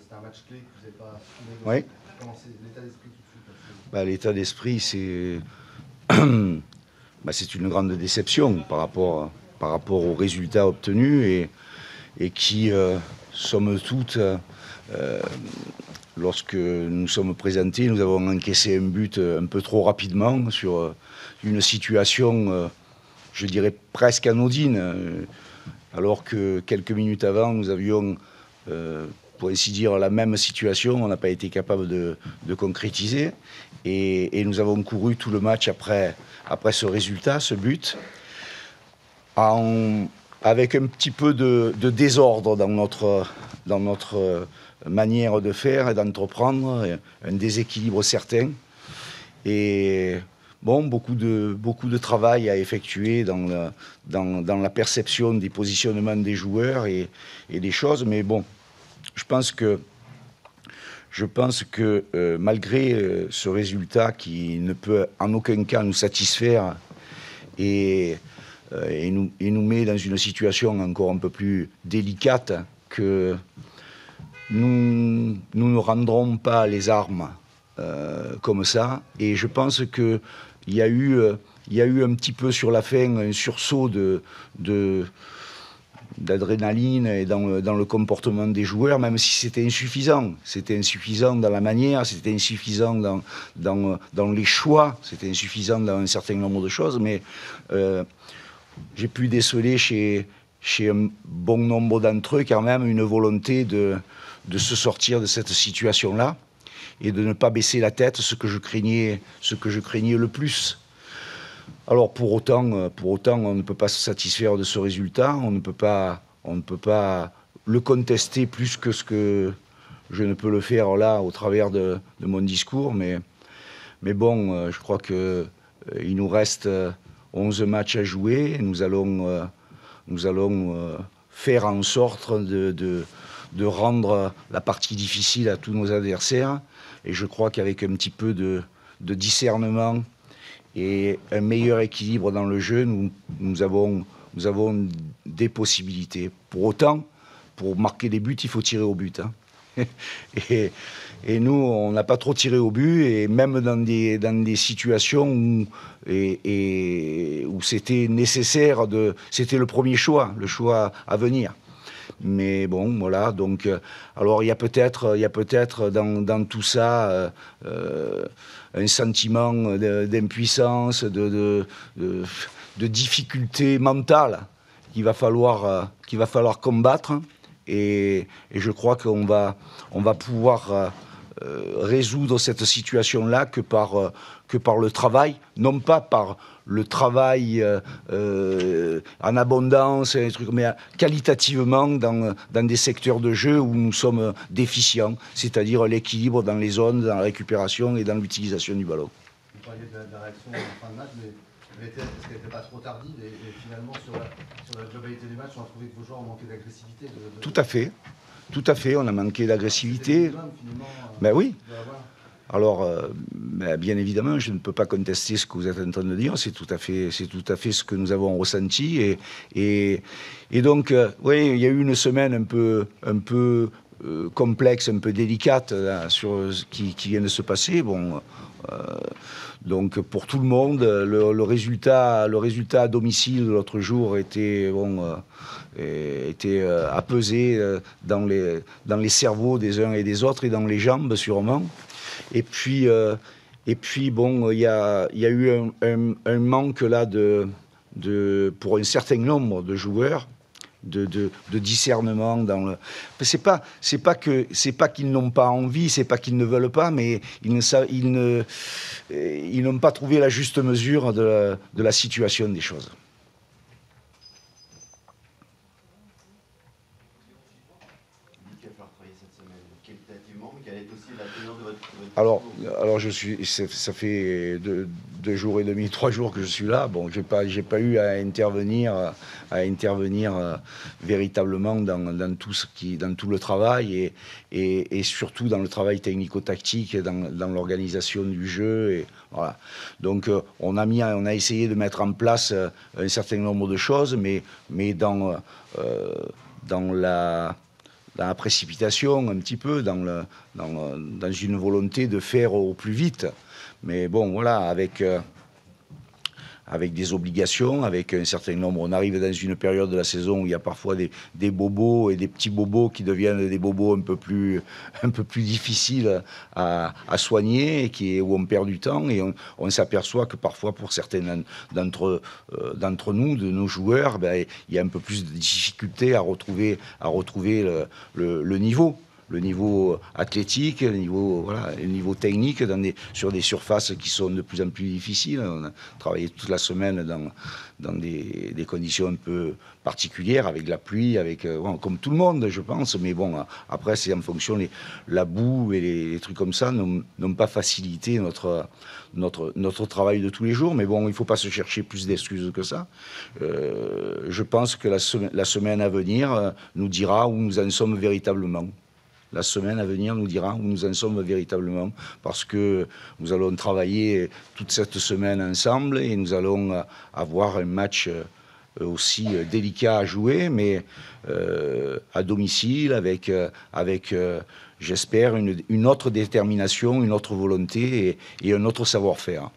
c'était un match clé que vous n'avez pas su négocier. Oui. Comment c'est l'état d'esprit tout de suite? L'état d'esprit, c'est c'est une grande déception par rapport aux résultats obtenus et qui, somme toute, lorsque nous sommes présentés, nous avons encaissé un but un peu trop rapidement sur une situation, je dirais, presque anodine, alors que quelques minutes avant, nous avions, pour ainsi dire, la même situation. On n'a pas été capable de concrétiser et nous avons couru tout le match après ce résultat, ce but, avec un petit peu de désordre dans notre manière de faire et d'entreprendre, un déséquilibre certain. Et bon, beaucoup de travail à effectuer dans la perception des positionnements des joueurs et des choses. Mais bon, je pense que malgré ce résultat qui ne peut en aucun cas nous satisfaire et nous met dans une situation encore un peu plus délicate, que nous ne rendrons pas les armes comme ça. Et je pense qu'il y a eu un petit peu sur la fin un sursaut d'adrénaline et dans le comportement des joueurs, même si c'était insuffisant. C'était insuffisant dans la manière, c'était insuffisant dans les choix, c'était insuffisant dans un certain nombre de choses, mais j'ai pu déceler chez un bon nombre d'entre eux quand même une volonté de se sortir de cette situation-là et de ne pas baisser la tête, ce que je craignais le plus. Alors pour autant, on ne peut pas se satisfaire de ce résultat, on ne peut pas le contester plus que ce que je ne peux le faire là au travers de mon discours, mais bon, je crois que il nous reste 11 matchs à jouer. Nous allons faire en sorte de rendre la partie difficile à tous nos adversaires. Et je crois qu'avec un petit peu de discernement et un meilleur équilibre dans le jeu, nous avons des possibilités. Pour autant, pour marquer des buts, il faut tirer au but, hein. Et nous, on n'a pas trop tiré au but, et même dans des situations où c'était nécessaire, c'était le premier choix, le choix à venir. Mais bon, voilà, donc, alors il y a peut-être dans tout ça un sentiment d'impuissance, de difficulté mentale qu'il va falloir combattre. Et je crois qu'on va pouvoir résoudre cette situation-là que par le travail, non pas par le travail en abondance, mais qualitativement dans des secteurs de jeu où nous sommes déficients, c'est-à-dire l'équilibre dans les zones, dans la récupération et dans l'utilisation du ballon. Vous parliez de la réaction en fin de match, mais est-ce qu'elle n'était pas trop tardive et finalement sur la globalité des matchs, on a trouvé que vos joueurs ont manqué d'agressivité Tout à fait, on a manqué d'agressivité. Ben oui. Alors, bien évidemment, je ne peux pas contester ce que vous êtes en train de dire. C'est tout à fait ce que nous avons ressenti. Et donc, oui, il y a eu une semaine un peu complexe, un peu délicate là, sur ce qui vient de se passer. Bon, donc pour tout le monde, le résultat à domicile de l'autre jour était à peser dans les cerveaux des uns et des autres et dans les jambes sûrement. Et puis bon, il y a eu un manque là pour un certain nombre de joueurs de discernement dans le. C'est pas qu'ils n'ont pas envie, c'est pas qu'ils ne veulent pas, mais ils n'ont pas trouvé la juste mesure de la situation des choses. Alors ça fait 2 jours et demi, 3 jours que je suis là. Bon, j'ai pas eu à intervenir véritablement dans tout le travail et surtout dans le travail technico-tactique, dans l'organisation du jeu. Et voilà. Donc on a essayé de mettre en place un certain nombre de choses, mais dans la précipitation, un petit peu, dans une volonté de faire au plus vite. Mais bon, voilà, avec des obligations, avec un certain nombre. On arrive dans une période de la saison où il y a parfois des bobos et des petits bobos qui deviennent des bobos un peu plus difficiles à soigner, et où on perd du temps, et on s'aperçoit que parfois pour certains d'entre nous, de nos joueurs, ben, il y a un peu plus de difficulté à retrouver le niveau. Le niveau athlétique, le niveau technique sur des surfaces qui sont de plus en plus difficiles. On a travaillé toute la semaine dans des conditions un peu particulières, avec la pluie, comme tout le monde, je pense. Mais bon, après, c'est en fonction, la boue et les trucs comme ça n'ont pas facilité notre travail de tous les jours. Mais bon, il ne faut pas se chercher plus d'excuses que ça. Je pense que la semaine à venir nous dira où nous en sommes véritablement. La semaine à venir nous dira où nous en sommes véritablement, parce que nous allons travailler toute cette semaine ensemble et nous allons avoir un match aussi délicat à jouer, mais à domicile, avec j'espère, une autre détermination, une autre volonté et un autre savoir-faire.